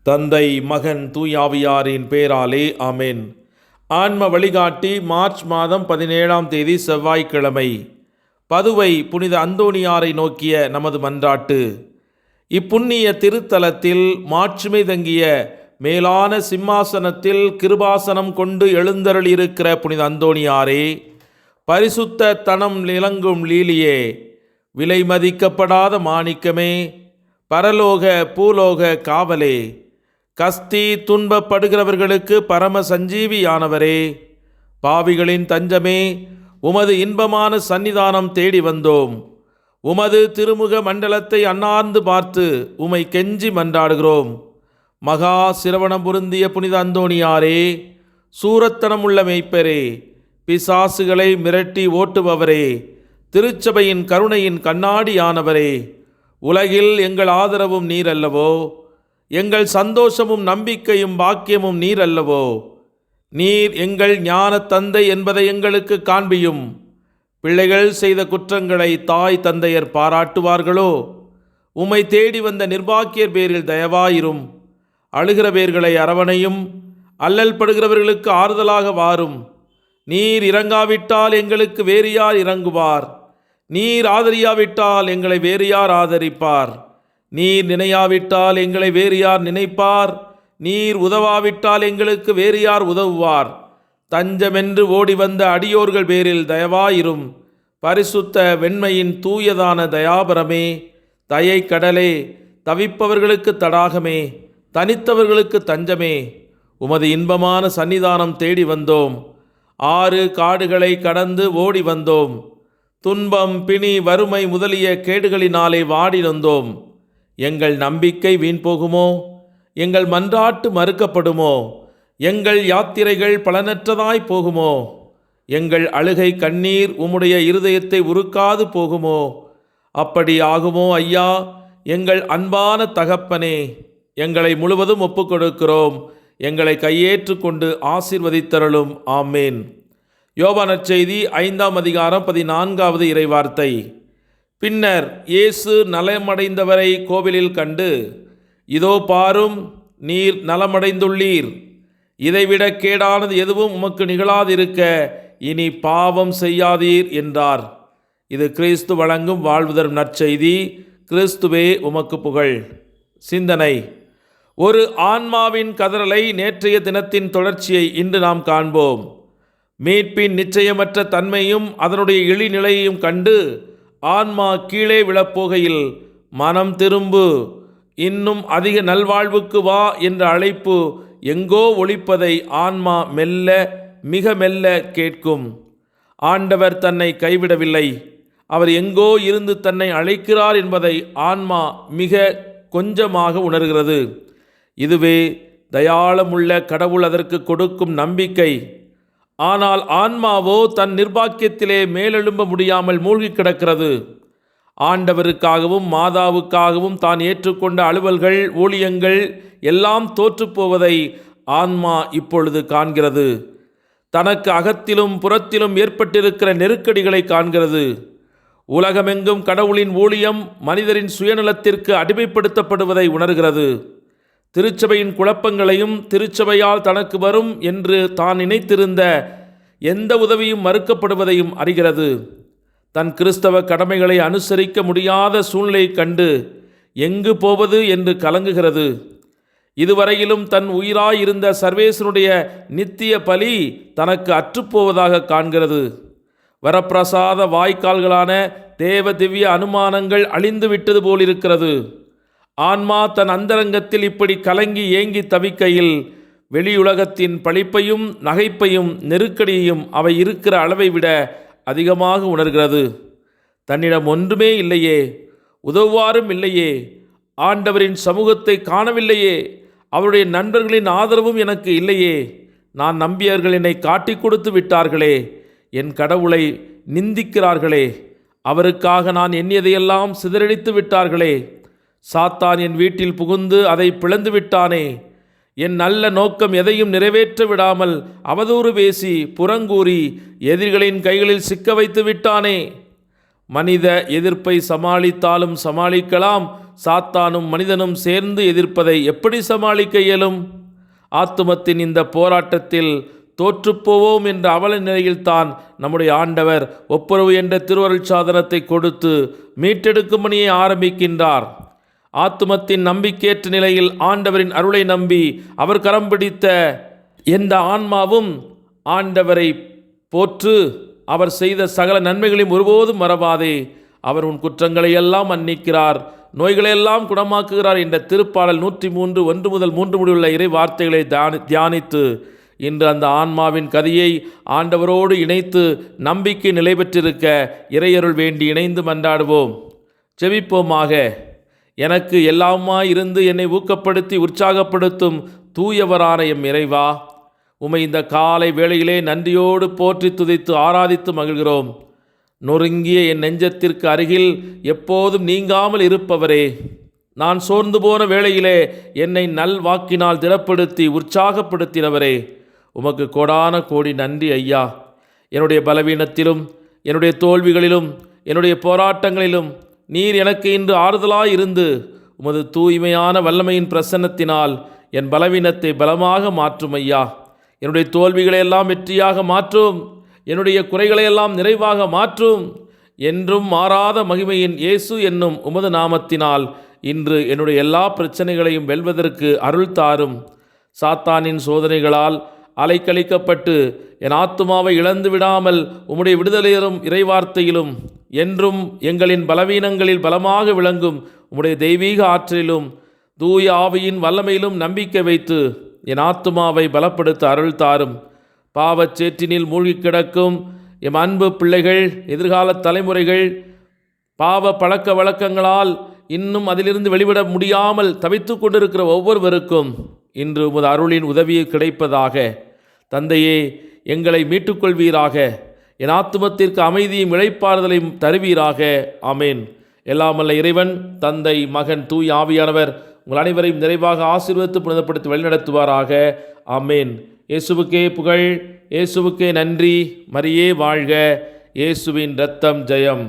தந்தை, மகன், தூயாவியாரின் பேராலே ஆமென். ஆன்ம வழிகாட்டி மார்ச் மாதம் 17ஆம் தேதி செவ்வாய்க்கிழமை. பதுவை புனித அந்தோணியாரை நோக்கிய நமது மன்றாட்டு. இப்புண்ணிய திருத்தலத்தில் மாட்சிமை தங்கிய மேலான சிம்மாசனத்தில் கிருபாசனம் கொண்டு எழுந்தருளியிருக்கிற புனித அந்தோணியாரே, பரிசுத்த தனம் நிலங்கும் லீலியே, விலை மதிக்கப்படாத மாணிக்கமே, பரலோக பூலோக காவலே, கஸ்தி துன்பப்படுகிறவர்களுக்கு பரம சஞ்சீவியானவரே, பாவிகளின் தஞ்சமே, உமது இன்பமான சந்நிதானம் தேடி வந்தோம். உமது திருமுக மண்டலத்தை அன்னார்ந்து பார்த்து உமை கெஞ்சி மன்றாடுகிறோம். மகா சிரவணம் பொருந்திய புனித அந்தோணியாரே, சூரத்தனமுள்ள மெய்ப்பரே, பிசாசுகளை மிரட்டி ஓட்டுபவரே, திருச்சபையின் கருணையின் கண்ணாடியானவரே, உலகில் எங்கள் ஆதரவும் நீரல்லவோ, எங்கள் சந்தோஷமும் நம்பிக்கையும் பாக்கியமும் நீரல்லவோ. நீர் எங்கள் ஞான தந்தை என்பதை எங்களுக்கு காண்பியும். பிள்ளைகள் செய்த குற்றங்களை தாய் தந்தையர் பாராட்டுவார்களோ? உம்மை தேடி வந்த நிர்பாக்கியர் பேரில் தயவாயிரும். அழுகிற பேர்களை அரவணையும், அல்லல் படுகிறவர்களுக்கு ஆறுதலாக வாரும். நீர் இறங்காவிட்டால் எங்களுக்கு வேறு யார் இறங்குவார்? நீர் ஆதரியாவிட்டால் எங்களை வேறு யார் ஆதரிப்பார்? நீர் நினையாவிட்டால் எங்களை வேறு யார் நினைப்பார்? நீர் உதவாவிட்டால் எங்களுக்கு வேறு யார் உதவுவார்? தஞ்சமென்று ஓடி வந்த அடியோர்கள் பேரில் தயவாயிரும். பரிசுத்த வெண்மையின் தூயதான தயாபரமே, தயை கடலே, தவிப்பவர்களுக்கு தடாகமே, தனித்தவர்களுக்கு தஞ்சமே, உமது இன்பமான சந்நிதானம் தேடி வந்தோம். 6 காடுகளை கடந்து ஓடி வந்தோம். துன்பம், பிணி, வறுமை முதலிய கேடுகளினாலே வாடி வந்தோம். எங்கள் நம்பிக்கை வீண் போகுமோ? எங்கள் மன்றாட்டு மறுக்கப்படுமோ? எங்கள் யாத்திரைகள் பலனற்றதாய் போகுமோ? எங்கள் அழுகை கண்ணீர் உம்முடைய இருதயத்தை உருக்காது போகுமோ? அப்படி ஆகுமோ ஐயா? எங்கள் அன்பான தகப்பனே, எங்களை முழுவதும் ஒப்புக்கொடுக்கிறோம். எங்களை கையேற்று கொண்டு ஆசீர்வதித்தருளும். ஆமேன். யோவான் நற்செய்தி 5ஆம் அதிகாரம் 14வது இறைவார்த்தை. பின்னர் இயேசு நலமடைந்தவரை கோவிலில் கண்டு, இதோ பாரும், நீர் நலமடைந்துள்ளீர். இதைவிட கேடானது எதுவும் உமக்கு நிகழாதிருக்க இனி பாவம் செய்யாதீர் என்றார். இது கிறிஸ்து வழங்கும் வாழ்வு தரும் நற்செய்தி. கிறிஸ்துவே உமக்கு புகழ். சிந்தனை. ஒரு ஆன்மாவின் கதறலை நேற்றைய தினத்தின் தொடர்ச்சியை இன்று நாம் காண்போம். மீட்பின் நிச்சயமற்ற தன்மையும் அதனுடைய இழிநிலையையும் கண்டு ஆன்மா கீழே விழப்போகையில், மனம் திரும்பு, இன்னும் அதிக நல்வாழ்வுக்கு வா என்ற அழைப்பு எங்கோ ஒலிப்பதை ஆன்மா மெல்ல, மிக மெல்ல கேட்கும். ஆண்டவர் தன்னை கைவிடவில்லை. அவர் எங்கோ இருந்து தன்னை அழைக்கிறார் என்பதை ஆன்மா மிக கொஞ்சமாக உணர்கிறது. இதுவே தயாளமுள்ள கடவுள் அதற்கு கொடுக்கும் நம்பிக்கை. ஆனால் ஆன்மாவோ தன் நிர்பாக்கியத்திலே மேலெழும்ப முடியாமல் மூழ்கி கிடக்கிறது. ஆண்டவருக்காகவும் மாதாவுக்காகவும் தான் ஏற்றுக்கொண்ட அலுவல்கள், ஊழியங்கள் எல்லாம் தோற்றுப்போவதை ஆன்மா இப்பொழுது காண்கிறது. தனக்கு அகத்திலும் புறத்திலும் ஏற்பட்டிருக்கிற நெருக்கடிகளை காண்கிறது. உலகமெங்கும் கடவுளின் ஊழியம் மனிதரின் சுயநலத்திற்கு அடிமைப்படுத்தப்படுவதை உணர்கிறது. திருச்சபையின் குழப்பங்களையும் திருச்சபையால் தனக்கு வரும் என்று தான் நினைத்திருந்த எந்த உதவியும் மறுக்கப்படுவதையும் அறிகிறது. தன் கிறிஸ்தவ கடமைகளை அனுசரிக்க முடியாத சூழ்நிலை கண்டு எங்கு போவது என்று கலங்குகிறது. இதுவரையிலும் தன் உயிராயிருந்த சர்வேசனுடைய நித்திய பலி தனக்கு அற்றுப்போவதாக காண்கிறது. வரப்பிரசாத வாய்க்கால்களான தேவ திவ்ய அனுமானங்கள் அழிந்து விட்டது போலிருக்கிறது. ஆன்மா தன் அந்தரங்கத்தில் இப்படி கலங்கி ஏங்கி தவிக்கையில் வெளியுலகத்தின் பழிப்பையும் நகைப்பையும் நெருக்கடியையும் அவை இருக்கிற அளவை விட அதிகமாக உணர்கிறது. தன்னிடம் ஒன்றுமே இல்லையே, உதவுவாரும் இல்லையே, ஆண்டவரின் சமூகத்தை காணவில்லையே, அவருடைய நண்பர்களின் ஆதரவும் எனக்கு இல்லையே, நான் நம்பியவர்கள் என்னை காட்டி கொடுத்து விட்டார்களே, என் கடவுளை நிந்திக்கிறார்களே, அவருக்காக நான் எண்ணியதையெல்லாம் சிதறடித்து விட்டார்களே, சாத்தான் என் வீட்டில் புகுந்து அதை பிளந்து விட்டானே, என் நல்ல நோக்கம் எதையும் நிறைவேற்ற விடாமல் அவதூறு பேசி புறங்கூறி எதிரிகளின் கைகளில் சிக்க வைத்து விட்டானே. மனித எதிர்ப்பை சமாளித்தாலும் சமாளிக்கலாம், சாத்தானும் மனிதனும் சேர்ந்து எதிர்ப்பதை எப்படி சமாளிக்க இயலும்? ஆத்துமத்தின் இந்த போராட்டத்தில் தோற்றுப்போவோம் என்ற அவல நிலையில்தான் நம்முடைய ஆண்டவர் ஒப்புரவு என்ற திருவருள் சாதனத்தை கொடுத்து மீட்டெடுக்கும் பணியை ஆரம்பிக்கின்றார். ஆத்துமத்தின் நம்பிக்கையற்ற நிலையில் ஆண்டவரின் அருளை நம்பி அவர் கரம் பிடித்த எந்த ஆன்மாவும் ஆண்டவரை போற்று, அவர் செய்த சகல நன்மைகளையும் ஒருபோதும் மறவாதே, அவர் உன் குற்றங்களை எல்லாம் மன்னிக்கிறார், நோய்களையெல்லாம் குணமாக்குகிறார் என்ற திருப்பாடல் 103 1 முதல் 3 முடிவுள்ள இறை வார்த்தைகளை தியானித்து இன்று அந்த ஆன்மாவின் கதையை ஆண்டவரோடு இணைத்து நம்பிக்கை நிலை பெற்றிருக்க இறையருள் வேண்டி இணைந்து மன்றாடுவோம். ஜெபிப்போமாக. எனக்கு எல்லாமாய் இருந்து என்னை ஊக்கப்படுத்தி உற்சாகப்படுத்தும் தூயவரான எம் இறைவா, உமை இந்த காலை வேளையிலே நன்றியோடு போற்றி துதித்து ஆராதித்து மகிழ்கிறோம். நொறுங்கிய என் நெஞ்சத்திற்கு அருகில் எப்போதும் நீங்காமல் இருப்பவரே, நான் சோர்ந்து போன வேளையிலே என்னை நல் வாக்கினால் திடப்படுத்தி உற்சாகப்படுத்தினவரே, உமக்கு கோடான கோடி நன்றி ஐயா. என்னுடைய பலவீனத்திலும் என்னுடைய தோல்விகளிலும் என்னுடைய போராட்டங்களிலும் நீர் எனக்கு இன்று ஆறுதலாய் இருந்து உமது தூய்மையான வல்லமையின் பிரசன்னத்தினால் என் பலவீனத்தை பலமாக மாற்றும் ஐயா. என்னுடைய தோல்விகளையெல்லாம் வெற்றியாக மாற்றும், என்னுடைய குறைகளையெல்லாம் நிறைவாக மாற்றும். என்றும் மாறாத மகிமையின் இயேசு என்னும் உமது நாமத்தினால் இன்று என்னுடைய எல்லா பிரச்சனைகளையும் வெல்வதற்கு அருள் தாரும். சாத்தானின் சோதனைகளால் அலைக்கழிக்கப்பட்டு என் ஆத்துமாவை இழந்து விடாமல் உம்முடைய விடுதலையிலும் இறைவார்த்தையிலும் என்றும் எங்களின் பலவீனங்களில் பலமாக விளங்கும் உம்முடைய தெய்வீக ஆற்றலிலும் தூய ஆவியின் வல்லமையிலும் நம்பிக்கை வைத்து என் ஆத்துமாவை பலப்படுத்த அருள் தாரும். பாவச் சேற்றினில் மூழ்கி கிடக்கும் எம் அன்பு பிள்ளைகள், எதிர்கால தலைமுறைகள் பாவ பழக்க வழக்கங்களால் இன்னும் அதிலிருந்து வெளிவிட முடியாமல் தவித்து கொண்டிருக்கிற ஒவ்வொருவருக்கும் இன்று உமது அருளின் உதவி கிடைப்பதாக. தந்தையே, எங்களை மீட்டுக்கொள்வீராக, என் ஆத்துமத்திற்கு அமைதியும் இளைப்பாறுதலையும் தருவீராக. ஆமேன். எல்லாமல்ல இறைவன், தந்தை, மகன், தூய் ஆவியானவர் உங்கள் அனைவரையும் நிறைவாக ஆசீர்வதித்து புனிதப்படுத்தி வழிநடத்துவாராக. ஆமேன். இயேசுவுக்கே புகழ், இயேசுவுக்கே நன்றி. மரியே வாழ்க. இயேசுவின் இரத்தம் ஜெயம்.